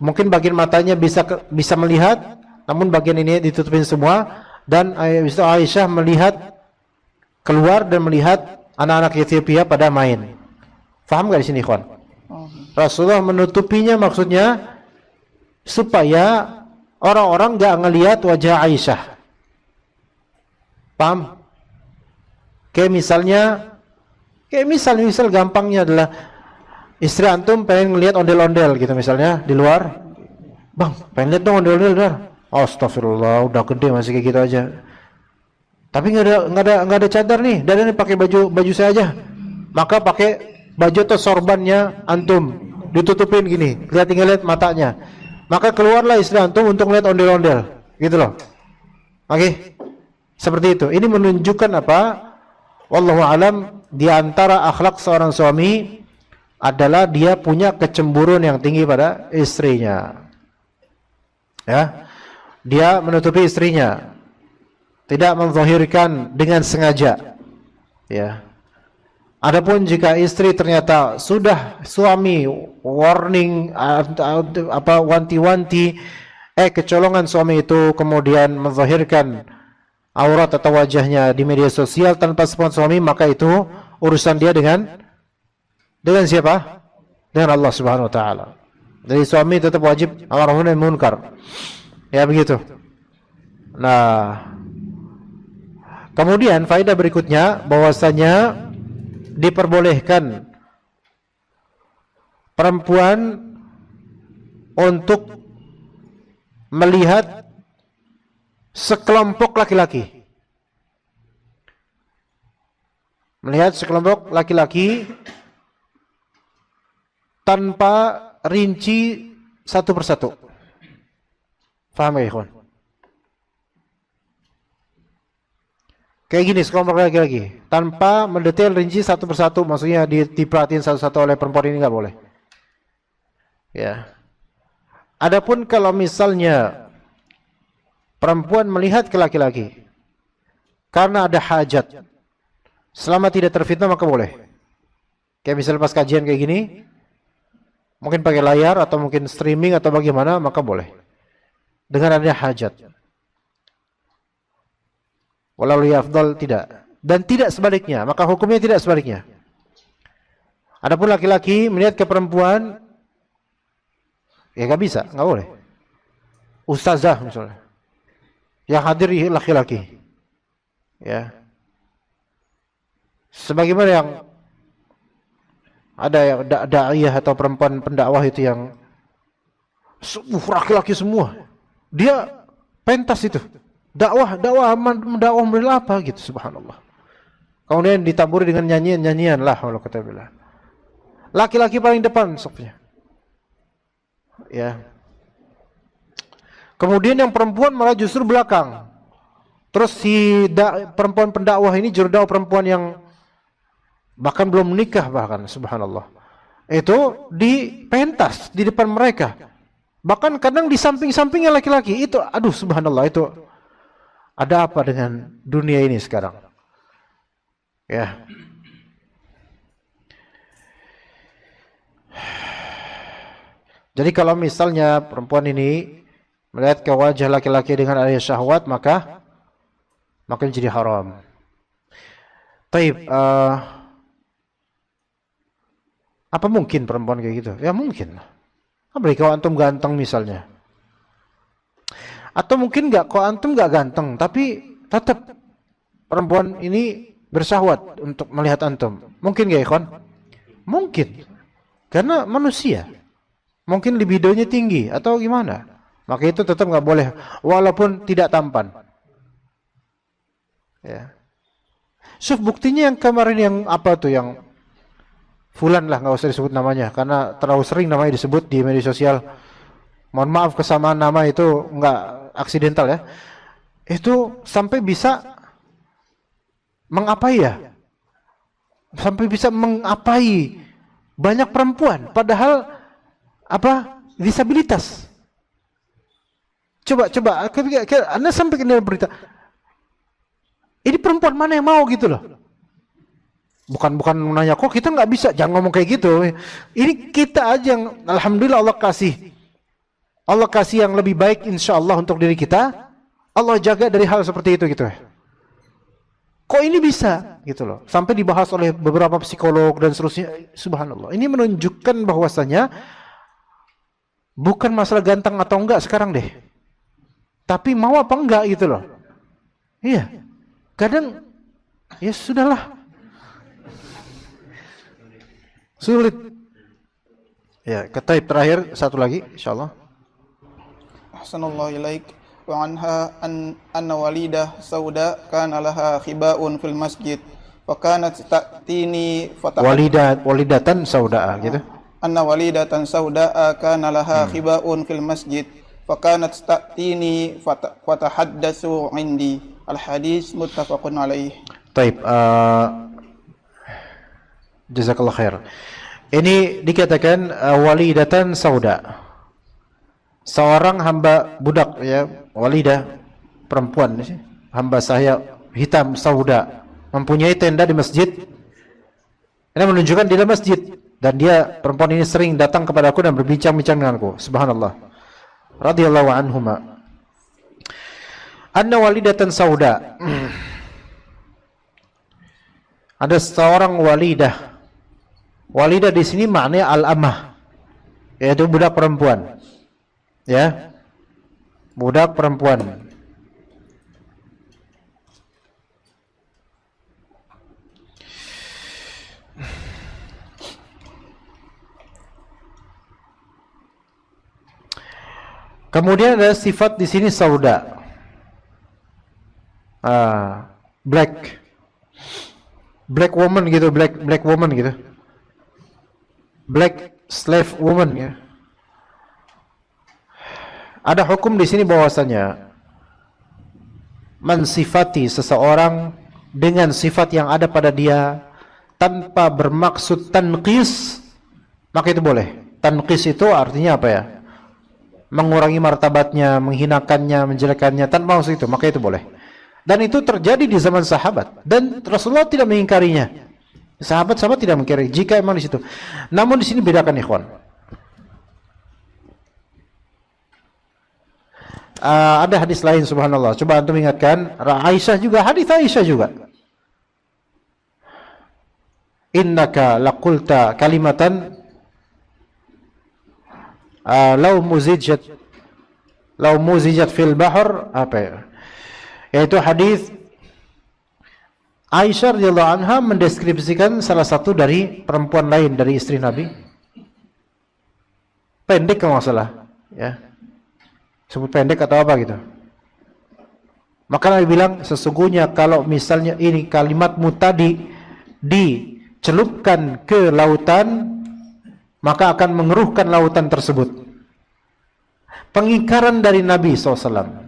mungkin bagian matanya bisa melihat, namun bagian ini ditutupin semua. Dan Aisyah melihat keluar dan melihat anak-anak Ethiopia pada main. Faham gak di sini, ikhwan? Rasulullah menutupinya maksudnya supaya orang-orang gak ngelihat wajah Aisyah. Paham? Kayak misal gampangnya adalah istri antum pengen ngelihat ondel-ondel gitu misalnya di luar. Bang, pengen lihat dong ondel-ondel luar. Astagfirullah, udah gede masih kayak gitu aja. Tapi nggak ada cadar nih, dan ini pakai baju saya aja. Maka pakai baju atau sorbannya antum ditutupin gini, tinggal lihat matanya. Maka keluarlah istri antum untuk melihat ondel-ondel, gitu loh. Oke, seperti itu. Ini menunjukkan apa? Wallahu alam, di antara akhlak seorang suami adalah dia punya kecemburuan yang tinggi pada istrinya. Ya, dia menutupi istrinya, tidak menzahirkan dengan sengaja. Ya. Adapun jika istri ternyata sudah suami warning wanti-wanti, kecolongan suami itu kemudian menzahirkan aurat atau wajahnya di media sosial tanpa sepengetahuan suami, maka itu urusan dia dengan siapa? Dengan Allah Subhanahu wa taala. Jadi suami tetap wajib amar ma'ruf nahi munkar. Ya, begitu. Nah, kemudian faedah berikutnya bahwasanya diperbolehkan perempuan untuk melihat sekelompok laki-laki. Melihat sekelompok laki-laki tanpa rinci satu persatu. Faham ya, ikhwan? Kayak gini, sekelompok laki-laki tanpa mendetail rinci satu persatu, maksudnya diperhatiin satu-satu oleh perempuan, ini nggak boleh. Ya. Adapun kalau misalnya perempuan melihat ke laki-laki karena ada hajat, selama tidak terfitnah maka boleh. Kayak misalnya pas kajian kayak gini, mungkin pakai layar atau mungkin streaming atau bagaimana, maka boleh. Dengan adanya hajat. Walau afdal tidak. Dan tidak sebaliknya, maka hukumnya tidak sebaliknya. Adapun laki-laki melihat ke perempuan, ya nggak bisa, nggak boleh. Ustazah misalnya, yang hadir laki-laki, ya. Sebagaimana yang ada yang da'iyah atau perempuan pendakwah itu yang laki-laki semua, dia pentas itu, dakwah model apa gitu, subhanallah. Kemudian ditaburi dengan nyanyian lah, kalau kata bilang. Laki-laki paling depan sofnya. Ya. Kemudian yang perempuan malah justru belakang. Terus si perempuan pendakwah ini jurdakwah perempuan yang bahkan belum menikah, bahkan subhanallah, itu dipentas di depan mereka. Bahkan kadang di samping-sampingnya laki-laki. Itu aduh subhanallah, itu ada apa dengan dunia ini sekarang? Ya. Jadi kalau misalnya perempuan ini melihat ke wajah laki-laki dengan adanya syahwat, maka jadi haram. Taib, apa mungkin perempuan kayak gitu? Ya mungkin. Apalagi kalau antum ganteng misalnya. Atau mungkin enggak, kalau antum enggak ganteng, tapi tetap perempuan ini bersyahwat untuk melihat antum. Mungkin enggak, ikhwan? Mungkin. Karena manusia. Mungkin libidonya tinggi atau gimana. Maka itu tetap enggak boleh, walaupun tidak tampan. Ya. Suf, buktinya yang kemarin yang apa tuh, yang Fulan lah, nggak usah disebut namanya karena terlalu sering namanya disebut di media sosial. Mohon maaf, kesamaan nama itu nggak aksidental ya. Itu sampai bisa mengapai ya, sampai bisa mengapai banyak perempuan, padahal apa, disabilitas. Coba Anda sampai ke berita, ini perempuan mana yang mau gitu loh. Bukan nanya kok kita nggak bisa, jangan ngomong kayak gitu. Ini kita aja yang alhamdulillah Allah kasih yang lebih baik insya Allah untuk diri kita. Allah jaga dari hal seperti itu gitu. Kok ini bisa gitu loh, sampai dibahas oleh beberapa psikolog dan seterusnya. Subhanallah, ini menunjukkan bahwasanya bukan masalah ganteng atau enggak sekarang deh, tapi mau apa enggak gitu loh. Iya, kadang ya sudahlah, sulit. Ya, kata terakhir satu lagi insyaallah. Ahsanallahu ilaik. Wa anha anna walidah sauda kana laha khiba'un fil masjid fa kanat ta'tini walidatan sauda gitu. Anna walidatan sauda kana laha khiba'un fil masjid fa kanat ta'tini fa tahaddatsu indi. Al hadis muttafaqun alaih. Baik, jazakallahu khair. Ini dikatakan walidatan sauda, seorang hamba budak ya, walidah perempuan, hamba saya hitam sauda, mempunyai tenda di masjid. Ini menunjukkan di dalam masjid, dan dia perempuan ini sering datang kepada aku dan berbincang-bincang denganku. Subhanallah. Radhiyallahu anhuma. Anna walidatan sauda. Ada seorang walidah. Walidah di sini maknanya al-amah, yaitu budak perempuan. Ya, budak perempuan. Kemudian ada sifat di sini sauda. Black woman gitu, black woman gitu. Black slave woman ya. Ada hukum di sini bahwasanya mensifati seseorang dengan sifat yang ada pada dia tanpa bermaksud tanqis, maka itu boleh. Tanqis itu artinya apa ya? Mengurangi martabatnya, menghinakannya, menjelekannya tanpa maksud itu, maka itu boleh. Dan itu terjadi di zaman sahabat dan Rasulullah tidak mengingkarinya. Sahabat-sahabat tidak mengingkari jika emang di situ. Namun di sini bedakan ikhwan. Ada hadis lain subhanallah. Coba antum ingatkan, Aisyah juga, hadis Aisyah juga. Innaka laqulta kalimatan law muzijat fil bahr, apa ya? Yaitu hadis Aisyah radhiyallahu anha mendeskripsikan salah satu dari perempuan lain dari istri Nabi. Pendek kalau nggak salah, ya. Sebut pendek atau apa gitu. Maka Nabi bilang, sesungguhnya kalau misalnya ini kalimatmu tadi dicelupkan ke lautan, maka akan mengeruhkan lautan tersebut. Pengingkaran dari Nabi SAW.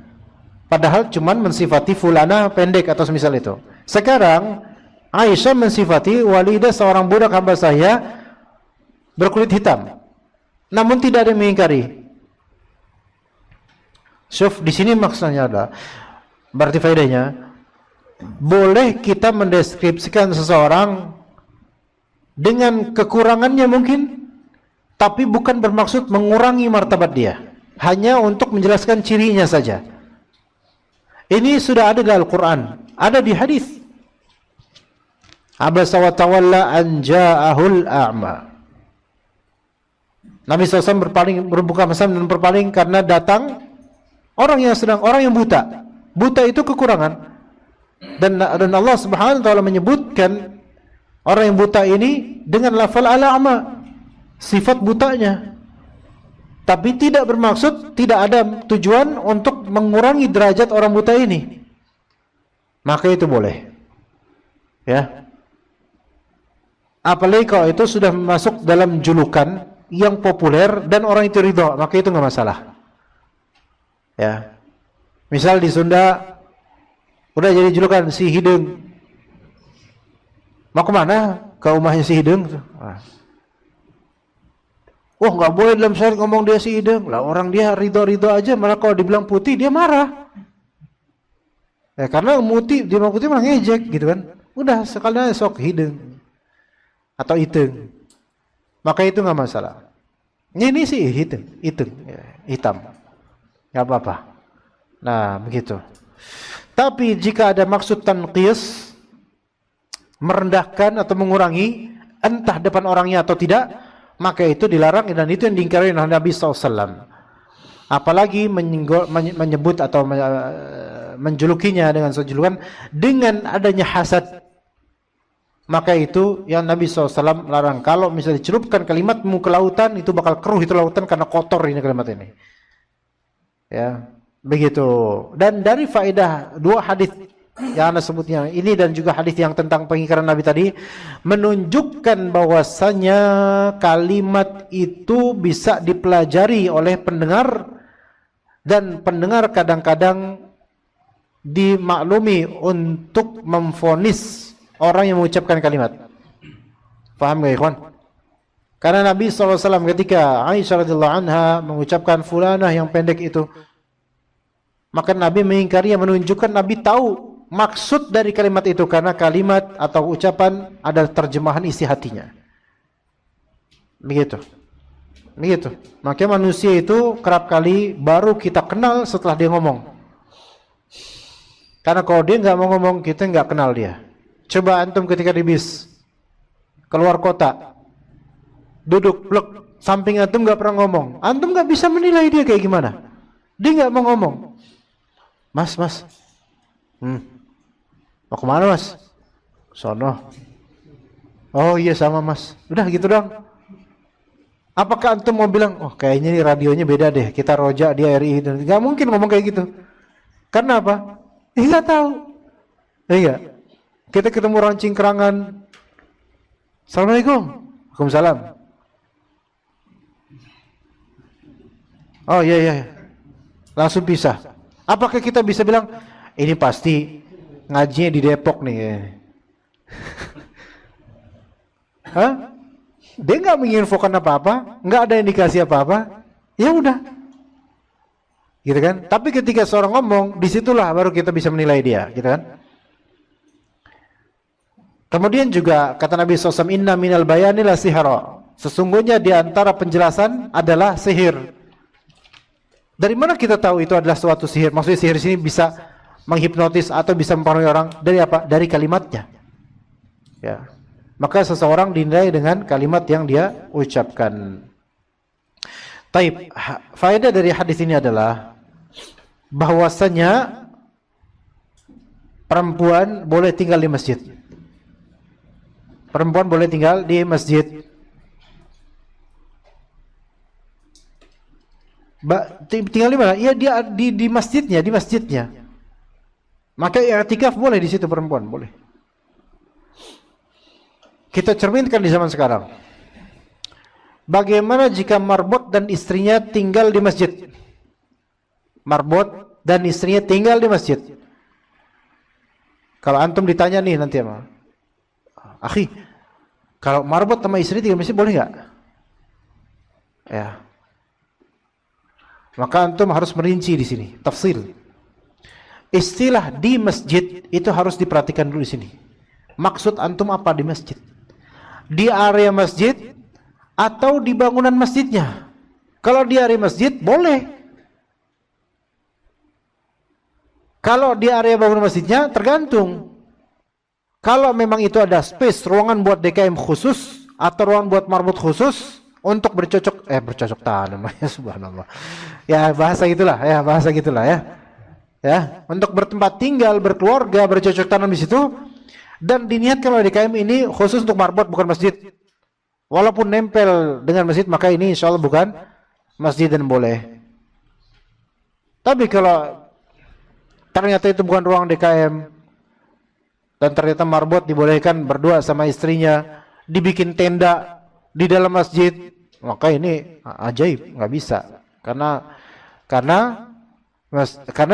Padahal cuman mensifati fulana pendek atau semisal itu. Sekarang Aisyah mensifati Walidah, seorang budak hamba saya berkulit hitam. Namun tidak ada yang mengingkari. Syuf, di sini maksudnya adalah, berarti faedahnya, boleh kita mendeskripsikan seseorang dengan kekurangannya mungkin, tapi bukan bermaksud mengurangi martabat dia, hanya untuk menjelaskan cirinya saja. Ini sudah ada di Al-Quran, ada di hadis. Abasa wa tawalla an ja'ahul a'ma. Nabi SAW berbuka masam dan berpaling karena datang orang yang buta. Buta itu kekurangan. Dan Allah Subhanahu wa taala menyebutkan orang yang buta ini dengan lafal al-a'ma, sifat butanya. Tapi tidak bermaksud, tidak ada tujuan untuk mengurangi derajat orang buta ini. Maka itu boleh. Ya. Apalagi kalau itu sudah masuk dalam julukan yang populer dan orang itu ridho, maka itu nggak masalah. Ya. Misal di Sunda udah jadi julukan si hidung. Mau kemana? Ke rumahnya si hidung. Wah, nggak boleh dalam syariat ngomong dia si hidung. Lah orang dia ridho-ridho aja, malah kalau dibilang putih dia marah. Ya karena dia bilang putih malah ngejek gitu kan. Udah sekalian sok hidung atau iteng. Maka itu nggak masalah. Ini sih hitam, hitam. Nggak apa-apa. Nah, begitu. Tapi jika ada maksud tanqis, merendahkan atau mengurangi, entah depan orangnya atau tidak, maka itu dilarang dan itu yang diingkari oleh Nabi SAW. Apalagi menyebut atau menjulukinya dengan sejulukan dengan adanya hasad, maka itu yang Nabi SAW larang. Kalau misalnya dicelupkan kalimatmu ke lautan, itu bakal keruh itu lautan karena kotor ini kalimat ini. Ya, begitu. Dan dari faedah dua hadis yang Anda sebutnya ini dan juga hadis yang tentang pengingkaran Nabi tadi menunjukkan bahwasanya kalimat itu bisa dipelajari oleh pendengar dan pendengar kadang-kadang dimaklumi untuk memvonis orang yang mengucapkan kalimat. Paham gak ikhwan? Karena Nabi SAW ketika Aisyah radhiyallahu anha mengucapkan fulanah yang pendek itu, maka Nabi mengingkari, yang menunjukkan Nabi tahu maksud dari kalimat itu karena kalimat atau ucapan ada terjemahan isi hatinya. Begitu. Begitu. Makanya manusia itu kerap kali baru kita kenal setelah dia ngomong. Karena kalau dia nggak mau ngomong, kita nggak kenal dia. Coba antum ketika di bis keluar kota, duduk blek samping antum nggak pernah ngomong, antum nggak bisa menilai dia kayak gimana. Dia nggak mau ngomong. Mas, mau kemana mas? Sono. Oh iya sama mas. Udah gitu dong. Apakah antum mau bilang, oh kayaknya ini radionya beda deh, kita rojak dia RI, nggak mungkin ngomong kayak gitu. Karena apa? Nggak tahu. Iya. Kita ketemu orang cingkrangan. Assalamualaikum. Waalaikumsalam. Oh iya iya. Langsung pisah. Apakah kita bisa bilang ini pasti ngajinya di Depok nih? Hah? Dia nggak menginfokan apa-apa, nggak ada indikasi apa-apa. Ya udah. Gitu kan? Tapi ketika seorang ngomong, disitulah baru kita bisa menilai dia, gitu kan? Kemudian juga kata Nabi SAW, Inna minal bayani la sihra. Sesungguhnya di antara penjelasan adalah sihir. Dari mana kita tahu itu adalah suatu sihir? Maksudnya sihir sini bisa menghipnotis atau bisa mempengaruhi orang. Dari apa? Dari kalimatnya. Ya. Maka seseorang dinilai dengan kalimat yang dia ucapkan. Taib. Faedah dari hadis ini adalah bahwasanya perempuan boleh tinggal di masjid. Perempuan boleh tinggal di masjid. Tinggal di mana? Iya dia di masjidnya, di masjidnya. Maka i'tikaf boleh di situ perempuan, boleh. Kita cerminkan di zaman sekarang. Bagaimana jika marbot dan istrinya tinggal di masjid? Marbot dan istrinya tinggal di masjid. Kalau antum ditanya nih nanti sama, akhi, kalau marbot sama istri tinggal di masjid boleh nggak? Ya. Maka antum harus merinci di sini, tafsil. Istilah di masjid itu harus diperhatikan dulu di sini. Maksud antum apa di masjid? Di area masjid atau di bangunan masjidnya? Kalau di area masjid boleh. Kalau di area bangunan masjidnya tergantung. Kalau memang itu ada space, ruangan buat DKM khusus atau ruangan buat marbot khusus untuk bercocok tanam ya, subhanallah. Ya bahasa gitulah ya. Ya, untuk bertempat tinggal, berkeluarga, bercocok tanam di situ. Dan diniatkan oleh DKM ini khusus untuk marbot, bukan masjid. Walaupun nempel dengan masjid, maka ini insya Allah bukan masjid dan boleh. Tapi kalau ternyata itu bukan ruang DKM dan ternyata marbot dibolehkan berdua sama istrinya, dibikin tenda di dalam masjid, maka ini ajaib, nggak bisa. Karena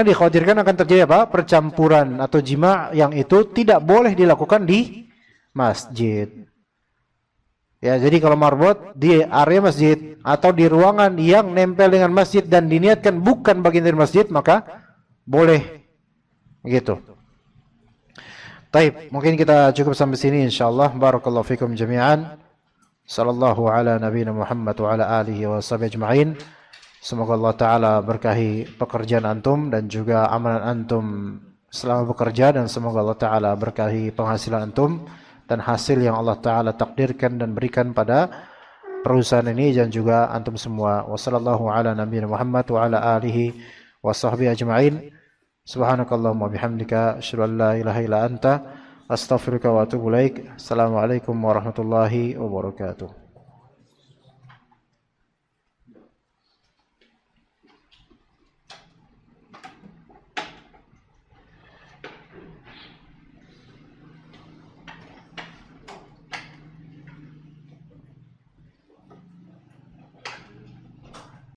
dikhawatirkan akan terjadi apa? Percampuran atau jima yang itu tidak boleh dilakukan di masjid. Ya, jadi kalau marbot di area masjid atau di ruangan yang nempel dengan masjid dan diniatkan bukan bagian dari masjid, maka boleh. Begitu. Baik, mungkin kita cukup sampai sini insyaallah. Barakallahu fikum jami'an. Sallallahu ala nabiyina Muhammad wa ala alihi wa sahbihi ajma'in. Semoga Allah Ta'ala berkahi pekerjaan antum dan juga amalan antum selama bekerja, dan semoga Allah Ta'ala berkahi penghasilan antum dan hasil yang Allah Ta'ala takdirkan dan berikan pada perusahaan ini dan juga antum semua. Wassallallahu ala nabiyina Muhammad wa ala alihi wa sahbihi ajma'in. Subhanakallahumma bihamdika asyhadu an la ilaha illa anta astaghfiruka wa atubu ilaik. Assalamualaikum warahmatullahi wabarakatuh.